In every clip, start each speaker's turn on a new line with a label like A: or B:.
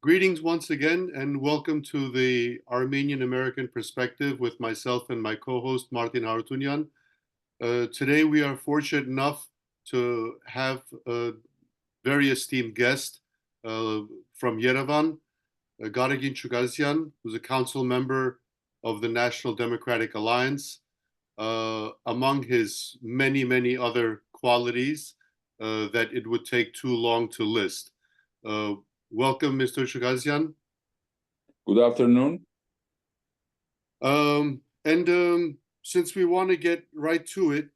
A: Greetings once again, and welcome to the Armenian-American Perspective with myself and my co-host, Martin Harutyunyan. Today, we are fortunate enough to have a very esteemed guest from Yerevan, Garegin Chugaszyan, who's a council member of the National Democratic Alliance. Among his many, many other qualities that it would take too long to list. Welcome, Mr. Chugaszyan.
B: Good afternoon.
A: Since we want to get right to it,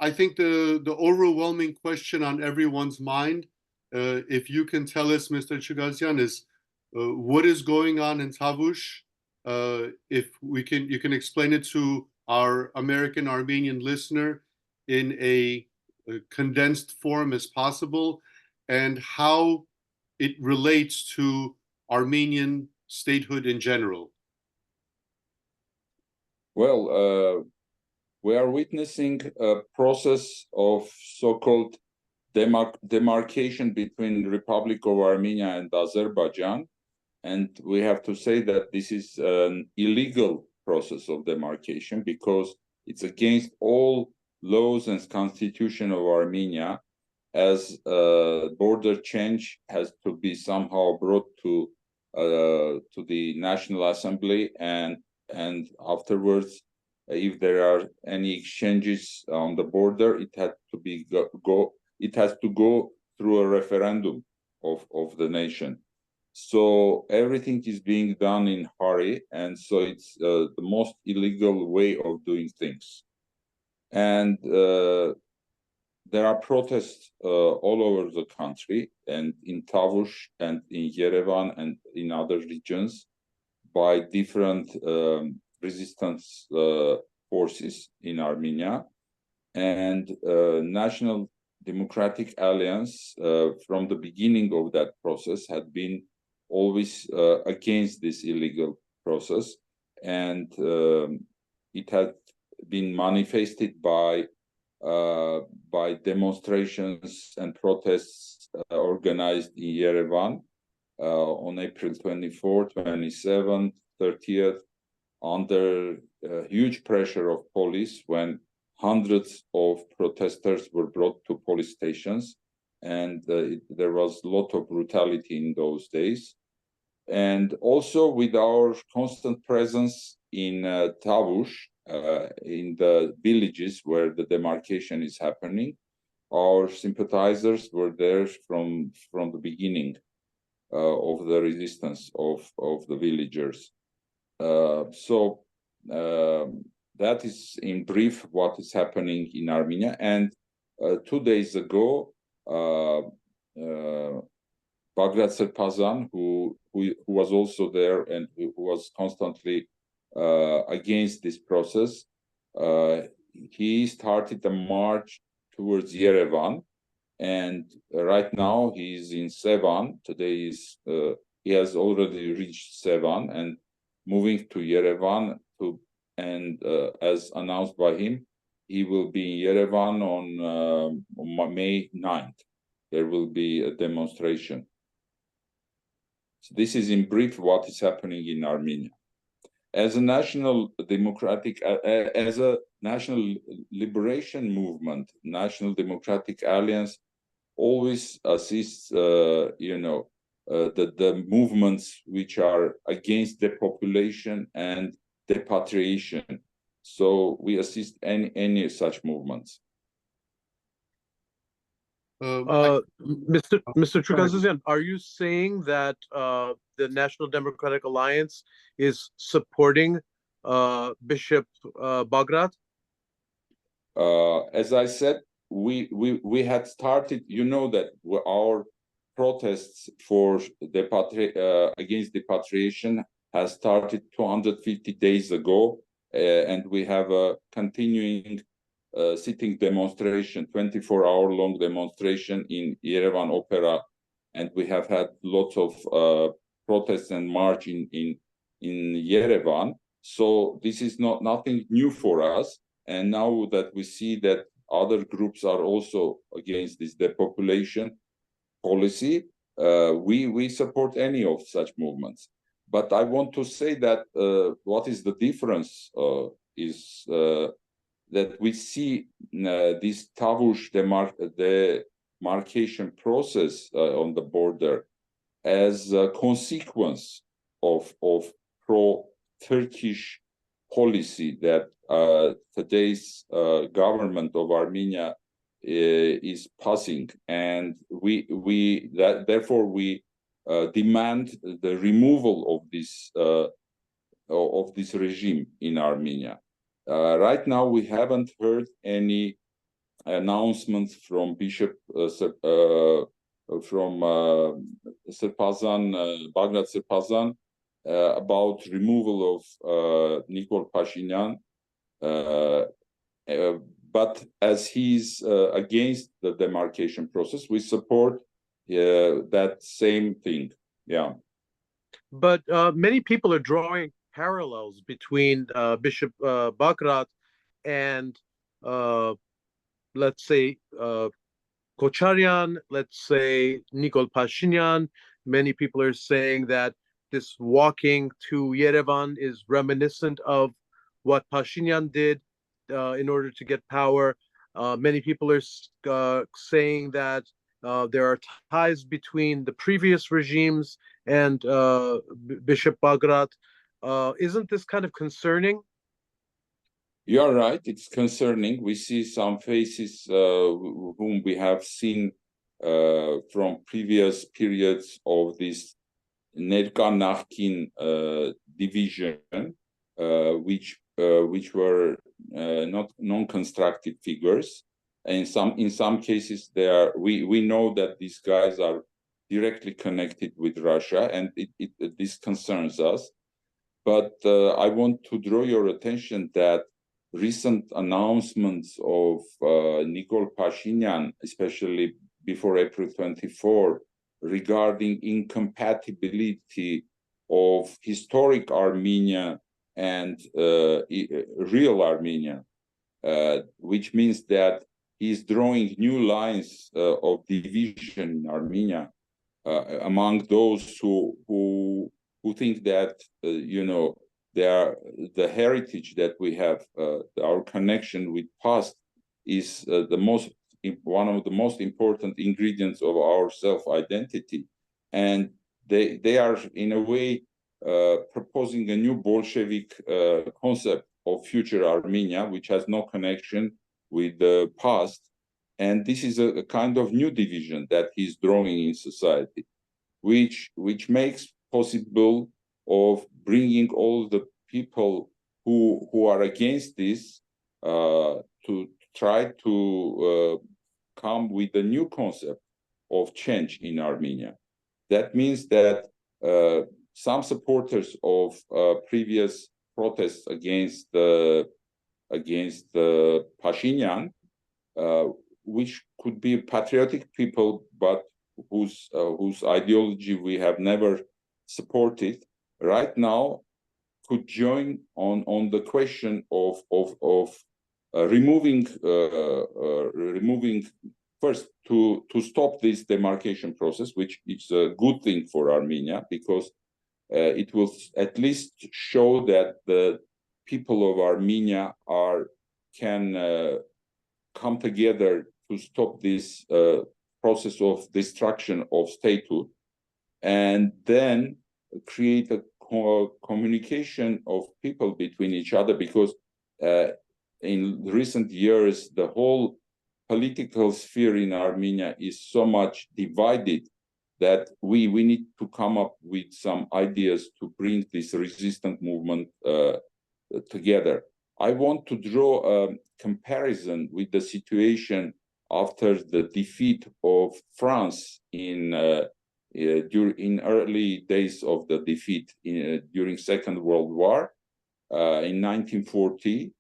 A: I think the overwhelming question on everyone's mind, if you can tell us, Mr. Chugaszyan, is what is going on in Tavush? If you can explain it to our American Armenian listener in a condensed form as possible, and how it relates to Armenian statehood in general.
B: Well, we are witnessing a process of so-called demarcation between the Republic of Armenia and Azerbaijan. And we have to say that this is an illegal process of demarcation because it's against all laws and constitution of Armenia, as border change has to be somehow brought to the National Assembly, and afterwards, if there are any exchanges on the border, it has to go through a referendum of the nation. So everything is being done in hurry, and so it's the most illegal way of doing things. And there are protests all over the country, and in Tavush and in Yerevan and in other regions by different resistance forces in Armenia. And National Democratic Alliance, from the beginning of that process, had been always against this illegal process. And it had been manifested by demonstrations and protests organized in Yerevan on April 24, 27, 30th, under huge pressure of police, when hundreds of protesters were brought to police stations, and there was a lot of brutality in those days. And also with our constant presence in Tavush, in the villages where the demarcation is happening, our sympathizers were there from the beginning of the resistance of the villagers. So that is in brief what is happening in Armenia. And 2 days ago, Bagrat Serpazan, who was also there and who was constantly against this process, he started a march towards Yerevan, and right now he is in Sevan. Today he has already reached Sevan and moving to Yerevan and as announced by him, he will be in Yerevan on May 9th. There will be a demonstration. So this is in brief what is happening in Armenia. As a national democratic, as a national liberation movement, National Democratic Alliance always assists, the movements which are against depopulation and repatriation. So we assist any such movements.
C: Mr. Chugaszyan, are you saying that the National Democratic Alliance is supporting Bishop Bagrat?
B: As I said, we had started. You know that our protests for against repatriation has started 250 days ago, and we have a continuing sitting demonstration, 24-hour-long demonstration in Yerevan Opera, and we have had lots of protests and march in Yerevan. So this is nothing new for us. And now that we see that other groups are also against this depopulation policy, we support any of such movements. But I want to say that what is the difference is that we see this Tavush demarcation process on the border as a consequence of pro-Turkish policy that today's government of Armenia is passing, and therefore we demand the removal of this regime in Armenia. Right now, we haven't heard any announcements from Bishop Bagrat Serpazan about removal of Nikol Pashinyan. But as he's against the demarcation process, we support that same thing. Yeah.
C: But many people are drawing parallels between Bishop Bagrat and, let's say, Kocharian, let's say Nikol Pashinyan. Many people are saying that this walking to Yerevan is reminiscent of what Pashinyan did in order to get power. Many people are saying that there are ties between the previous regimes and Bishop Bagrat. Isn't this kind of concerning?
B: You're right, it's concerning. We see some faces whom we have seen from previous periods of this Nerka Nakhkin division, which were not non-constructive figures. And in some cases, we know that these guys are directly connected with Russia, and this concerns us. But I want to draw your attention that recent announcements of Nikol Pashinyan, especially before April 24, regarding incompatibility of historic Armenia and real Armenia, which means that he's drawing new lines of division in Armenia among those who think that the heritage that we have, our connection with past, is one of the most important ingredients of our self-identity, and they are in a way proposing a new Bolshevik concept of future Armenia, which has no connection with the past, and this is a kind of new division that he's drawing in society, which makes possible of bringing all the people who are against this to try to come with a new concept of change in Armenia. That means that some supporters of previous protests against Pashinyan, which could be patriotic people, but whose ideology we have never supported, right now could join on the question of removing first to stop this demarcation process, which is a good thing for Armenia, because it will at least show that the people of Armenia can come together to stop this process of destruction of statehood, and then create a communication of people between each other, because in recent years the whole political sphere in Armenia is so much divided that we need to come up with some ideas to bring this resistant movement together. I want to draw a comparison with the situation after the defeat of France in early days of the defeat during Second World War in 1940.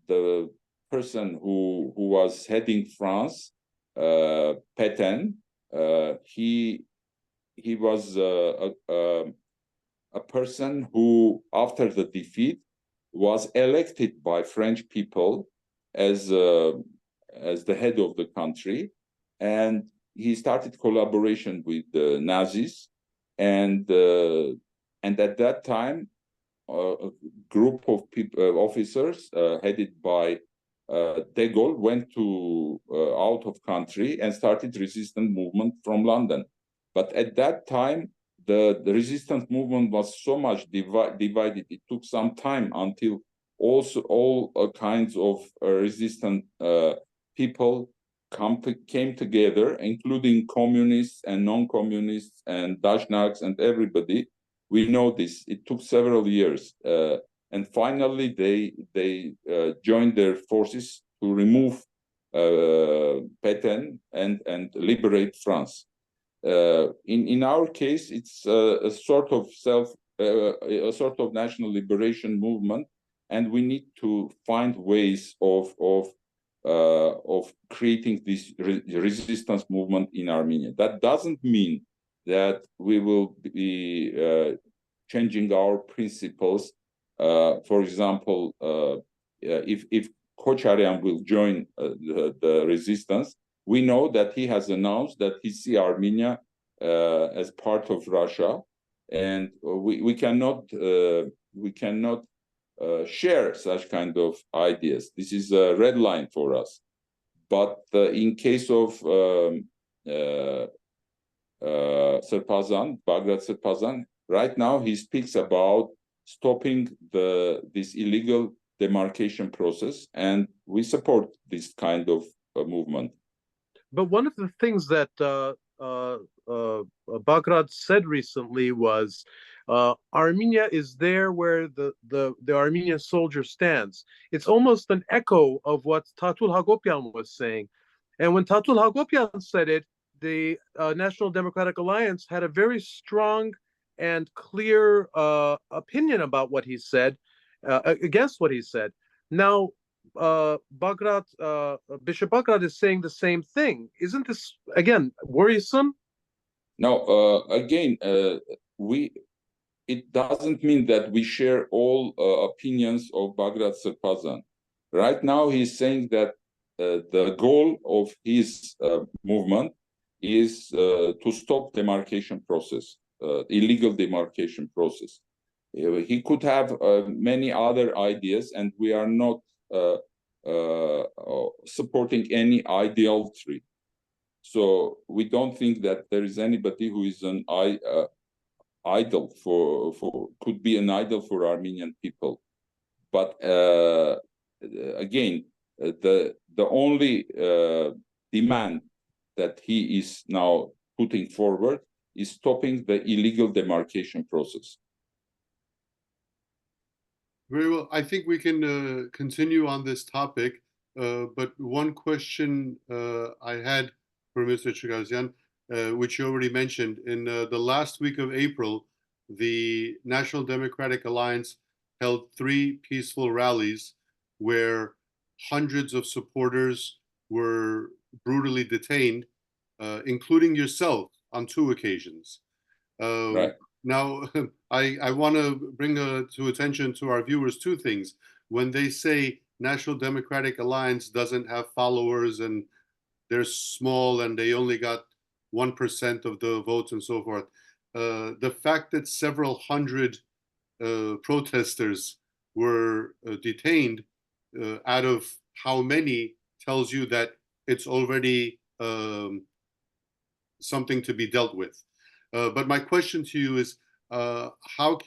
B: The person who was heading France, Pétain, he was a person who, after the defeat, was elected by French people as the head of the country, and he started collaboration with the Nazis, and at that time, a group of people, officers headed by de Gaulle went to out of country and started resistance movement from London. But at that time, the resistance movement was so much divided. It took some time until also all kinds of resistant people came together, including communists and non-communists and Dashnaks and everybody. We know this. It took several years, and finally they joined their forces to remove Pétain and liberate France. In our case, it's a sort of a sort of national liberation movement, and we need to find ways of creating this resistance movement in Armenia. That doesn't mean that we will be changing our principles. For example, if Kocharyan will join the resistance, we know that he has announced that he sees Armenia as part of Russia, and we cannot share such kind of ideas. This is a red line for us. But in case of Serpazan, Bagrat Serpazan, right now he speaks about stopping this illegal demarcation process, and we support this kind of movement.
C: But one of the things that Bagrat said recently was Armenia is there where the Armenian soldier stands. It's almost an echo of what Tatul Hagopian was saying. And when Tatul Hagopian said it, the National Democratic Alliance had a very strong and clear opinion about what he said, against what he said. Now, Bagrat, Bishop Bagrat is saying the same thing. Isn't this, again, worrisome?
B: No, again, it doesn't mean that we share all opinions of Bagrat Serpazan. Right now, he's saying that the goal of his movement is to stop demarcation process, illegal demarcation process. He could have many other ideas, and we are not supporting any idolatry. So we don't think that there is anybody who is an idol could be an idol for Armenian people. But again, the only demand that he is now putting forward is stopping the illegal demarcation process.
A: Very well. I think we can continue on this topic, but one question I had for Mr. Chugaszyan, which you already mentioned, in the last week of April, the National Democratic Alliance held 3 peaceful rallies where hundreds of supporters were brutally detained, including yourself on 2 occasions.
B: Right.
A: Now, I want to bring to attention to our viewers 2 things. When they say National Democratic Alliance doesn't have followers and they're small and they only got 1% of the votes and so forth, the fact that several hundred protesters were detained out of how many tells you that it's already something to be dealt with. But my question to you is, how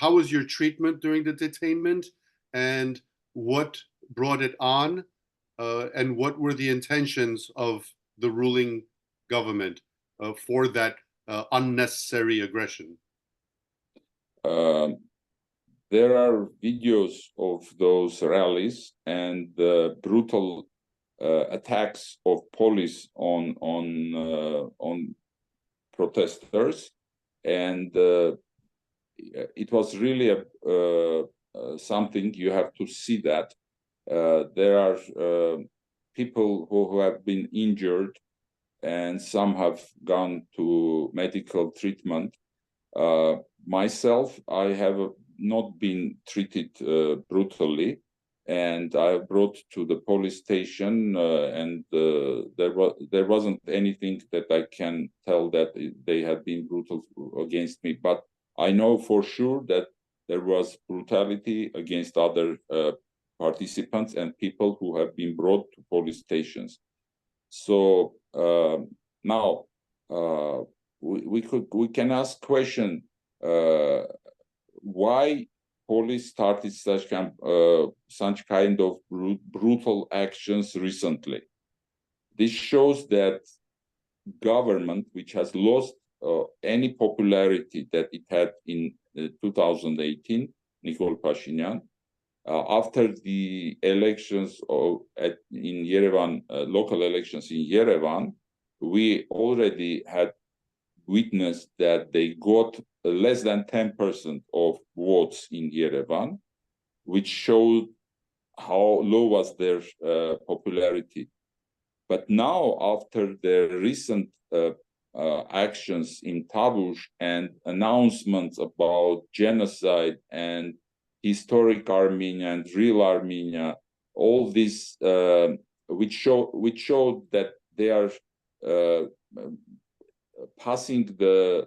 A: was your treatment during the detainment, and what brought it on, and what were the intentions of the ruling government for that unnecessary aggression?
B: There are videos of those rallies and the brutal attacks of police on protesters, and it was really something. You have to see that there are people who have been injured, and some have gone to medical treatment. Myself, I have not been treated brutally, and I brought to the police station, and there wasn't anything that I can tell that they had been brutal against me. But I know for sure that there was brutality against other participants and people who have been brought to police stations. So now we can ask question, why police started such kind of brutal actions recently. This shows that government, which has lost any popularity that it had in 2018, Nikol Pashinyan, after the elections in Yerevan, local elections in Yerevan, we already had witnessed that they got less than 10% of votes in Yerevan, which showed how low was their popularity. But now, after their recent actions in Tavush and announcements about genocide and historic Armenia and real Armenia, all this, which showed that they are passing the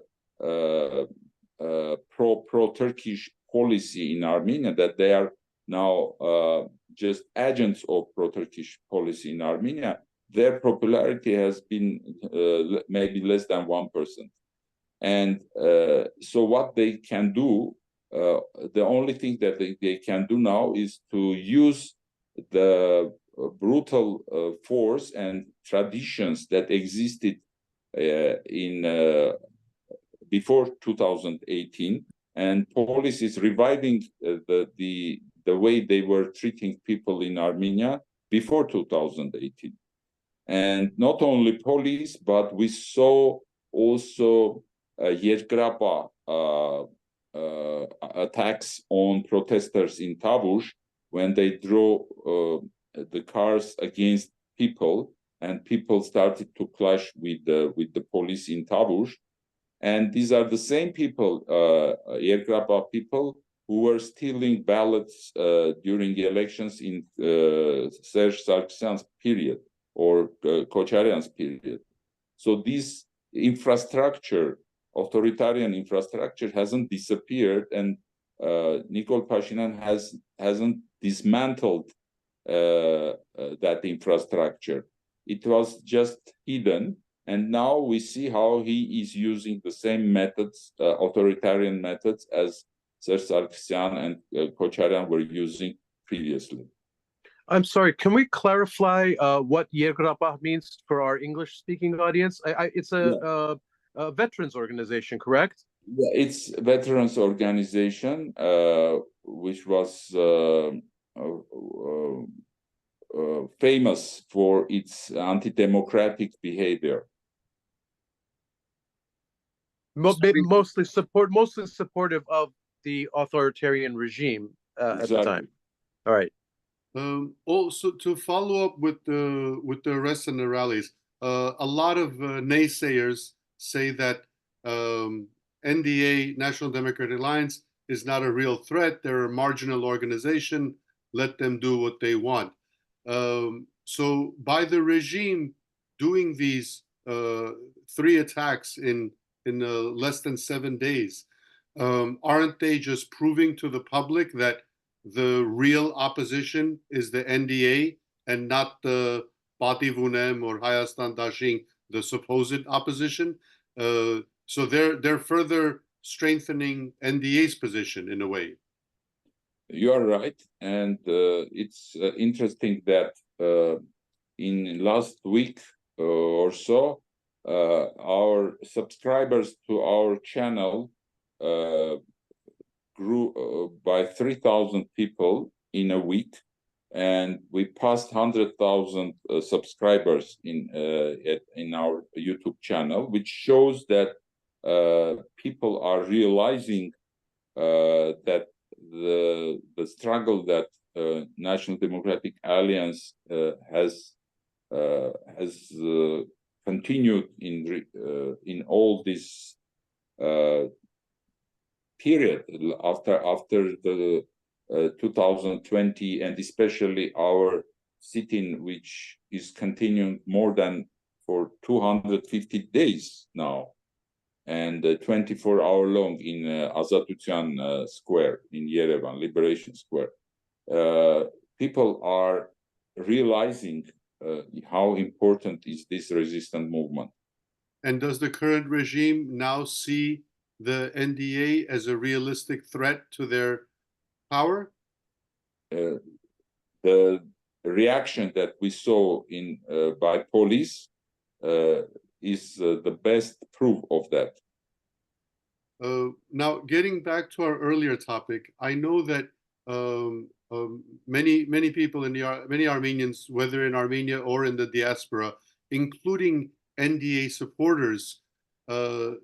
B: pro-Turkish policy in Armenia, that they are now just agents of pro-Turkish policy in Armenia, their popularity has been maybe less than 1%. And so what they can do, the only thing that they can do now is to use the brutal force and traditions that existed before 2018, and police is reviving the way they were treating people in Armenia before 2018. And not only police, but we saw also Yergrapa attacks on protesters in Tavush when they drove the cars against people, and people started to clash with the police in Tavush. And these are the same people, Yergrapa people, who were stealing ballots during the elections in Serge Sargsyan's period or Kocharyan's period. So this infrastructure, authoritarian infrastructure, hasn't disappeared, and Nikol Pashinyan hasn't dismantled that infrastructure. It was just hidden, and now we see how he is using the same methods, authoritarian methods, as Serge Sargsyan and Kocharyan were using previously.
C: I'm sorry, can we clarify what Yergrapa means for our English-speaking audience? It's a veterans organization, correct?
B: Yeah, it's a veterans organization, which was famous for its anti-democratic behavior.
C: Mostly supportive of the authoritarian regime at the time. All right.
A: Also, to follow up with the arrests and the rallies, a lot of naysayers say that NDA, National Democratic Alliance, is not a real threat. They're a marginal organization. Let them do what they want. So by the regime doing these 3 attacks in less than 7 days, aren't they just proving to the public that the real opposition is the NDA and not the Bati Vunem or Hayastan Dashing, the supposed opposition? So they're further strengthening NDA's position in a way.
B: You are right, and it's interesting that in last week or so, our subscribers to our channel grew by 3,000 people in a week, and we passed 100,000 subscribers in our YouTube channel, which shows that people are realizing that the struggle that National Democratic Alliance has continued in all this period after the 2020, and especially our sit-in, which is continuing more than for 250 days now, and 24-hour long in Azatutyan Square in Yerevan, Liberation Square. People are realizing how important is this resistance movement.
A: And does the current regime now see the NDA as a realistic threat to their power?
B: The reaction that we saw in by police is the best proof of that.
A: Now, getting back to our earlier topic, I know that many people in many Armenians, whether in Armenia or in the diaspora, including NDA supporters,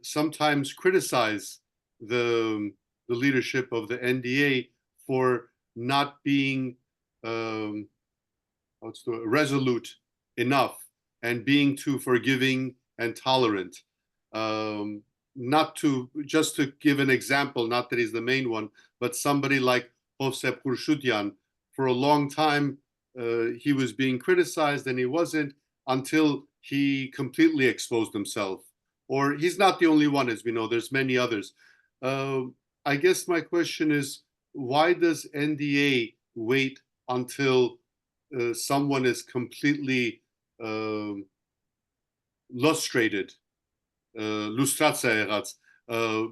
A: sometimes criticize the leadership of the NDA for not being resolute enough and being too forgiving and tolerant. Not to, just to give an example, not that he's the main one, but somebody like Hosep Khurshudyan, for a long time, he was being criticized and he wasn't until he completely exposed himself. Or he's not the only one, as we know, there's many others. I guess my question is, why does NDA wait until someone is completely lustrated,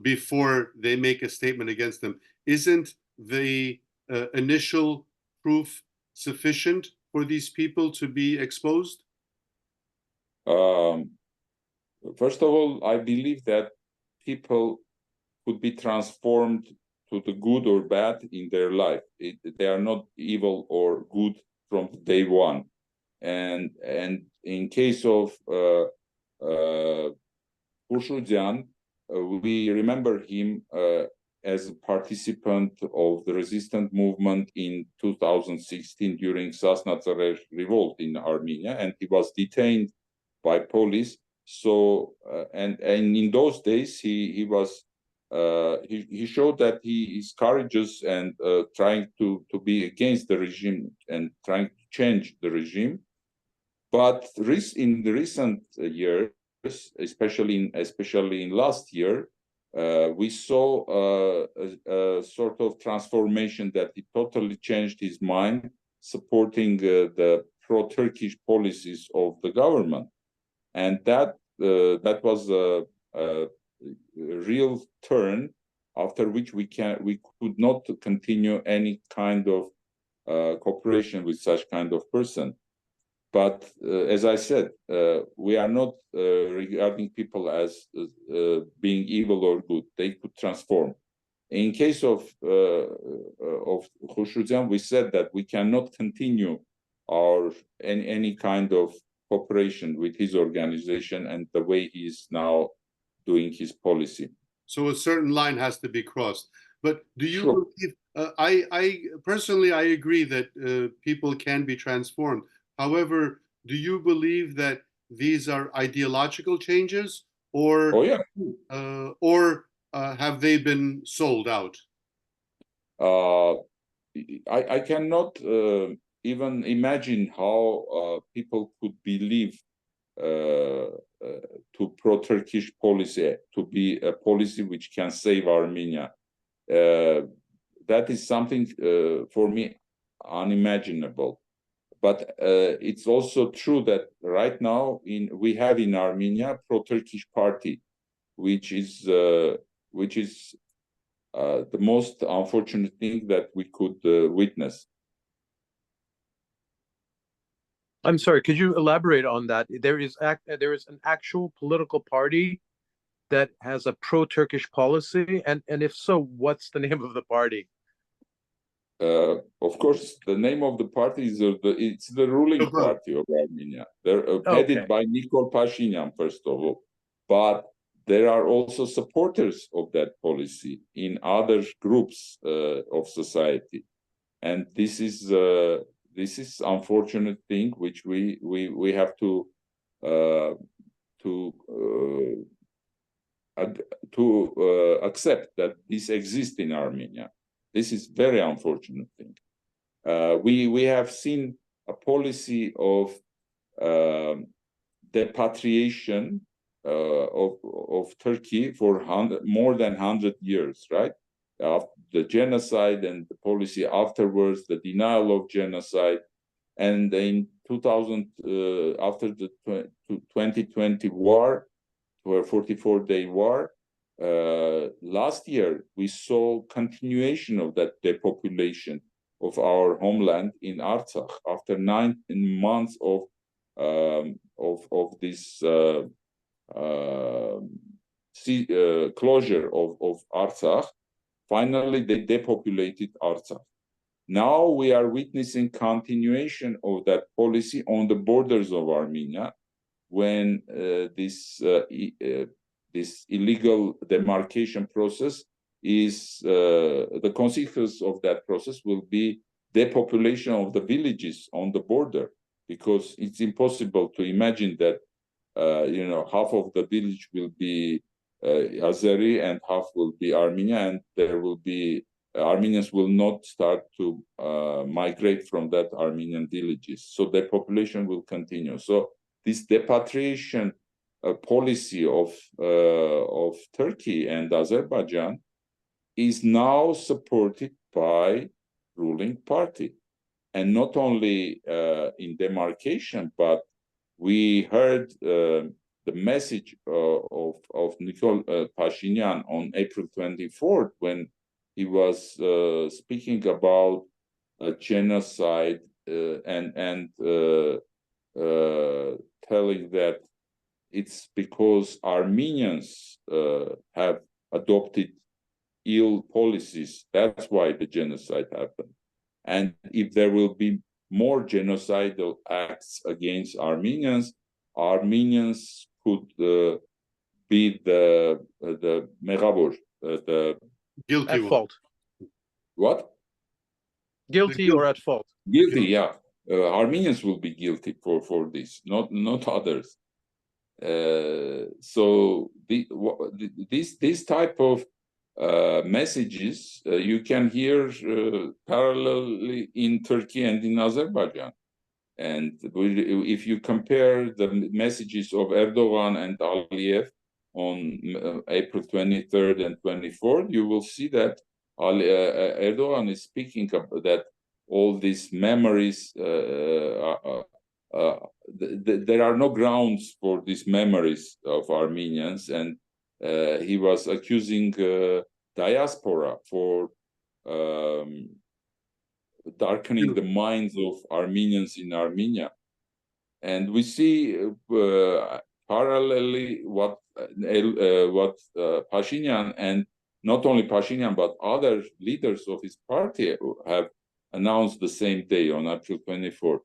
A: before they make a statement against them? Isn't the initial proof sufficient for these people to be exposed?
B: First of all, I believe that people could be transformed to the good or bad in their life. They are not evil or good from day one. And in case of Khurshudyan, we remember him as a participant of the resistance movement in 2016 during Sasnatsaresh revolt in Armenia, and he was detained by police. So and in those days he showed that he is courageous and trying to be against the regime and trying to change the regime. But in the recent years, especially in last year, we saw a sort of transformation that he totally changed his mind, supporting the pro-Turkish policies of the government, and that was a real turn, after which we could not continue any kind of cooperation with such kind of person. But as I said, we are not regarding people as being evil or good. They could transform. In case of Khurshudyan, we said that we cannot continue any kind of cooperation with his organization and the way he is now doing his policy.
A: So a certain line has to be crossed. But do you
B: Sure.
A: believe? I personally, I agree that people can be transformed. However, do you believe that these are ideological changes, or
B: Oh yeah.
A: Have they been sold out?
B: I cannot even imagine how people could believe to pro-Turkish policy to be a policy which can save Armenia. That is something for me unimaginable. But it's also true that right now we have in Armenia pro-Turkish party, which is the most unfortunate thing that we could witness.
C: I'm sorry, could you elaborate on that? There is an actual political party that has a pro-Turkish policy, and if so, what's the name of the party?
B: Of course, the name of the party is it's the ruling party of Armenia. They're headed by Nikol Pashinyan, first of all, but there are also supporters of that policy in other groups of society, and this is unfortunate thing which we have to accept that this exists in Armenia. This is very unfortunate thing. We have seen a policy of repatriation of Turkey for more than 100 years, right? After the genocide and the policy afterwards, the denial of genocide, and in 2000, after the 2020 war, or 44-day war, last year we saw continuation of that depopulation of our homeland in Artsakh after 9 months of this closure of Artsakh. Finally, they depopulated Artsakh. Now we are witnessing continuation of that policy on the borders of Armenia, when this illegal demarcation process is the consequence of that process will be depopulation of the villages on the border, because it's impossible to imagine that half of the village will be Azeri and half will be Armenia, and there will be Armenians will not start to migrate from that Armenian villages. So the population will continue. So this repatriation policy of Turkey and Azerbaijan is now supported by ruling party, and not only in demarcation, but we heard the message of Nikol Pashinyan on April 24th when he was speaking about genocide and telling that it's because Armenians have adopted ill policies. That's why the genocide happened. And if there will be more genocidal acts against Armenians, Armenians could be the megabor, the
A: Guilty
C: at
A: one.
C: fault.
B: what?
C: Guilty or at fault.
B: Guilty, yeah. Armenians will be guilty for this, not others. So this type of messages you can hear parallelly in Turkey and in Azerbaijan. And if you compare the messages of Erdogan and Aliyev on April 23rd and 24th, you will see that Erdogan is speaking about that all these memories, there are no grounds for these memories of Armenians, and he was accusing Diaspora for darkening the minds of Armenians in Armenia. And we see parallelly what Pashinyan, and not only Pashinyan, but other leaders of his party have announced the same day on April 24th.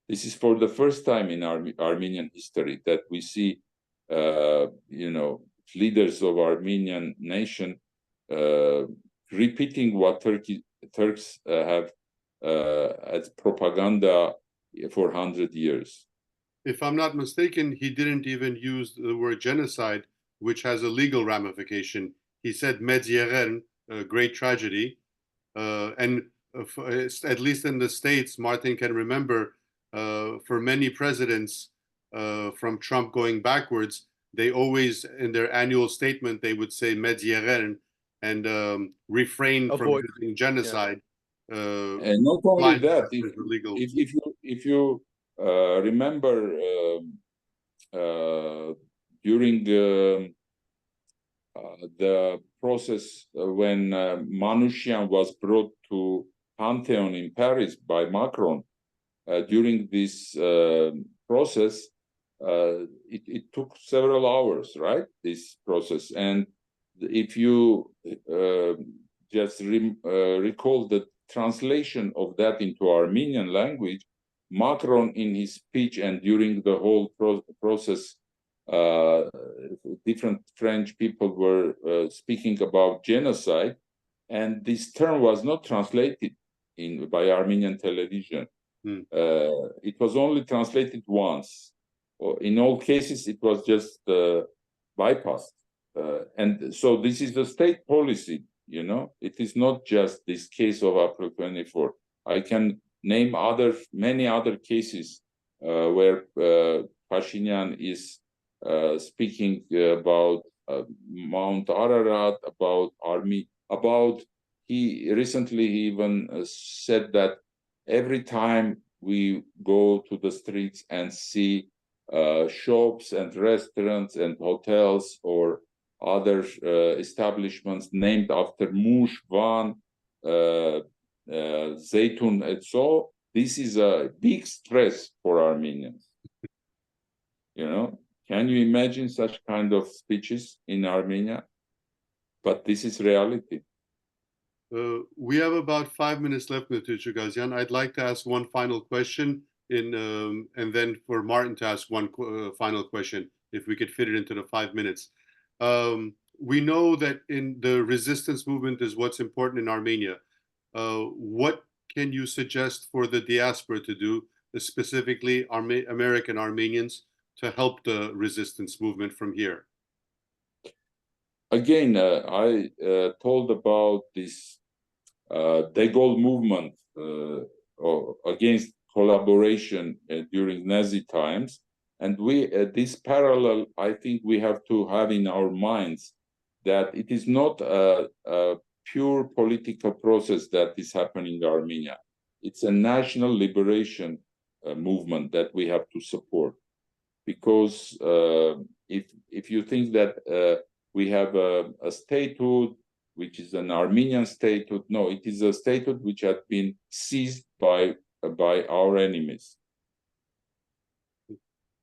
B: This is for the first time in Armenian history that we see, leaders of Armenian nation repeating what Turks have as propaganda for 100 years.
A: If I'm not mistaken, he didn't even use the word genocide, which has a legal ramification. He said Medzieren, a great tragedy. And at least in the States, Martin can remember, for many presidents, from Trump going backwards, they always, in their annual statement, they would say Medzieren and refrain from using genocide.
B: Yeah. And not only that, if you remember during the process when Manouchian was brought to Pantheon in Paris by Macron, during this process, it took several hours, right? This process. And if you just recall the translation of that into Armenian language, Macron in his speech and during the whole process, different French people were speaking about genocide, and this term was not translated by Armenian television. It was only translated once. In all cases, it was just bypassed. And so this is the state policy You know, it is not just this case of April 24. I can name many other cases where Pashinyan is speaking about Mount Ararat, about army, he recently even said that every time we go to the streets and see shops and restaurants and hotels or other establishments named after Mush, Van, Zeytun, and so this is a big stress for Armenians. You know, can you imagine such kind of speeches in Armenia? But this is reality.
A: We have about 5 minutes left, Mr. Chugaszyan. I'd like to ask one final question, and then for Martin to ask one final question, if we could fit it into the 5 minutes. We know that in the resistance movement is what's important in Armenia. What can you suggest for the diaspora to do, specifically American Armenians, to help the resistance movement from here?
B: Again, I told about this De Gaulle movement against collaboration during Nazi times. And this parallel, I think we have to have in our minds that it is not a pure political process that is happening in Armenia. It's a national liberation movement that we have to support. Because if you think that we have a statehood, which is an Armenian statehood. No, it is a statehood which has been seized by our enemies.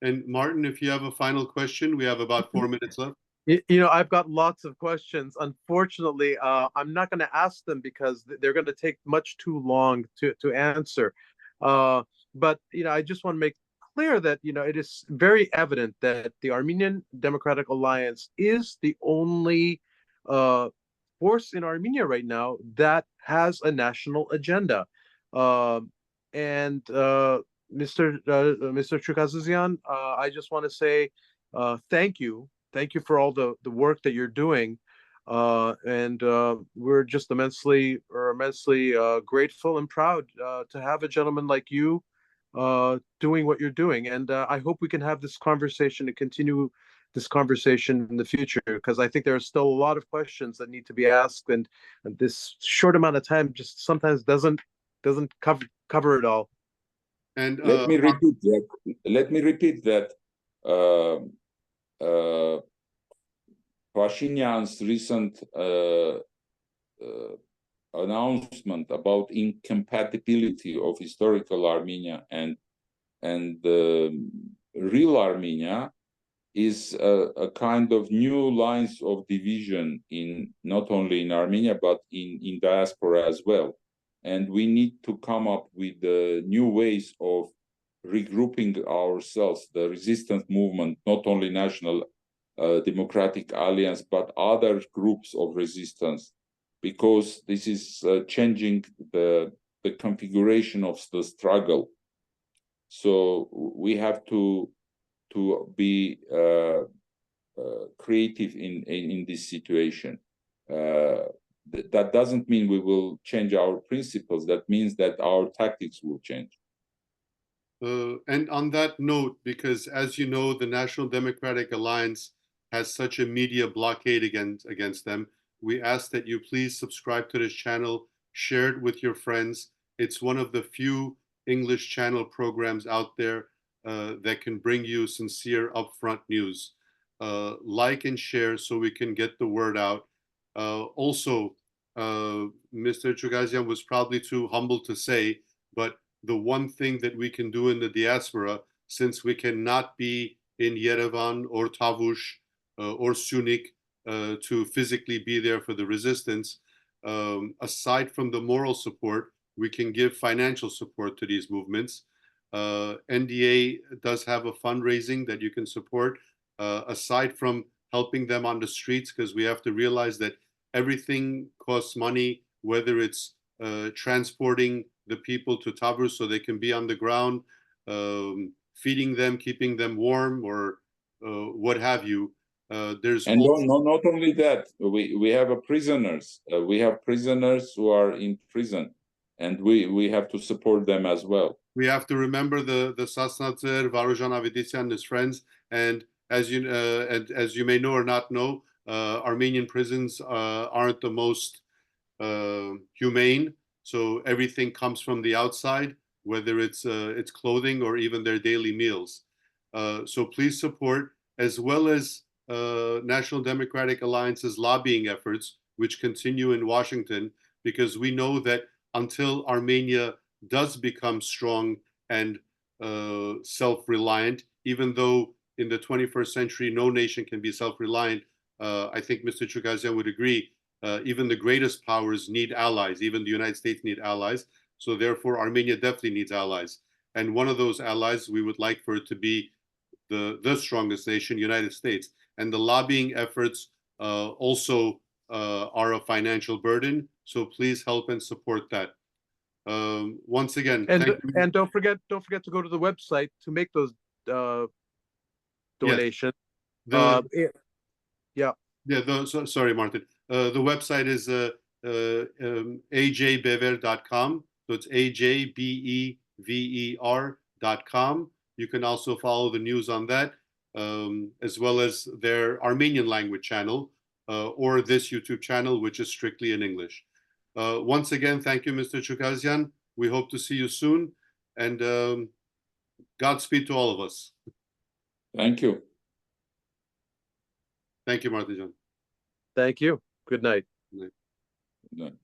A: And Martin, if you have a final question, we have about 4 minutes left.
C: You know, I've got lots of questions. Unfortunately, I'm not going to ask them because they're going to take much too long to answer. But, you know, I just want to make clear that, you know, it is very evident that the Armenian Democratic Alliance is the only force in Armenia right now that has a national agenda. Mr. Chugaszyan, I just want to say thank you. Thank you for all the work that you're doing. We're just immensely grateful and proud to have a gentleman like you doing what you're doing. And I hope we can have this conversation and continue this conversation in the future, because I think there are still a lot of questions that need to be asked, and this short amount of time just sometimes doesn't cover it all.
A: And
B: let me repeat that. Pashinyan's recent announcement about incompatibility of historical Armenia and real Armenia is a kind of new lines of division in not only in Armenia but in diaspora as well. And we need to come up with new ways of regrouping ourselves, the resistance movement, not only National Democratic Alliance, but other groups of resistance, because this is changing the configuration of the struggle. So we have to be creative in this situation. That doesn't mean we will change our principles. That means that our tactics will change.
A: And on that note, because as you know, the National Democratic Alliance has such a media blockade against them, we ask that you please subscribe to this channel, share it with your friends. It's one of the few English channel programs out there that can bring you sincere, upfront news. Like and share so we can get the word out. Also, Mr. Chugaszyan was probably too humble to say, but the one thing that we can do in the diaspora, since we cannot be in Yerevan or Tavush or Sunik to physically be there for the resistance, aside from the moral support, we can give financial support to these movements. NDA does have a fundraising that you can support, aside from helping them on the streets, because we have to realize that everything costs money, whether it's transporting the people to Tavush so they can be on the ground, feeding them, keeping them warm, or what have you. There's
B: And
A: also,
B: not only that, we have prisoners. We have prisoners who are in prison, and we have to support them as well.
A: we have to remember the Sasnatzer, Varujan Avedisyan and his friends. And as you may know or not know, Armenian prisons aren't the most humane. So everything comes from the outside, whether it's clothing or even their daily meals. So please support, as well as National Democratic Alliance's lobbying efforts, which continue in Washington, because we know that until Armenia does become strong and self-reliant, even though in the 21st century no nation can be self-reliant, I think Mr. Chugaszyan would agree, even the greatest powers need allies, even the United States need allies. So therefore, Armenia definitely needs allies. And one of those allies, we would like for it to be the strongest nation, United States. And the lobbying efforts also are a financial burden. So please help and support that. Once again,
C: And
A: thank you.
C: and don't forget to go to the website to make those donations.
A: Sorry, Martin. The website is ajbever.com. So it's ajbever.com. You can also follow the news on that, as well as their Armenian language channel, or this YouTube channel, which is strictly in English. Once again, thank you, Mr. Chugaszyan. We hope to see you soon, and Godspeed to all of us.
B: Thank you.
A: Thank you, Martin John.
C: Thank you. Good night.
A: Good night.
B: Good night.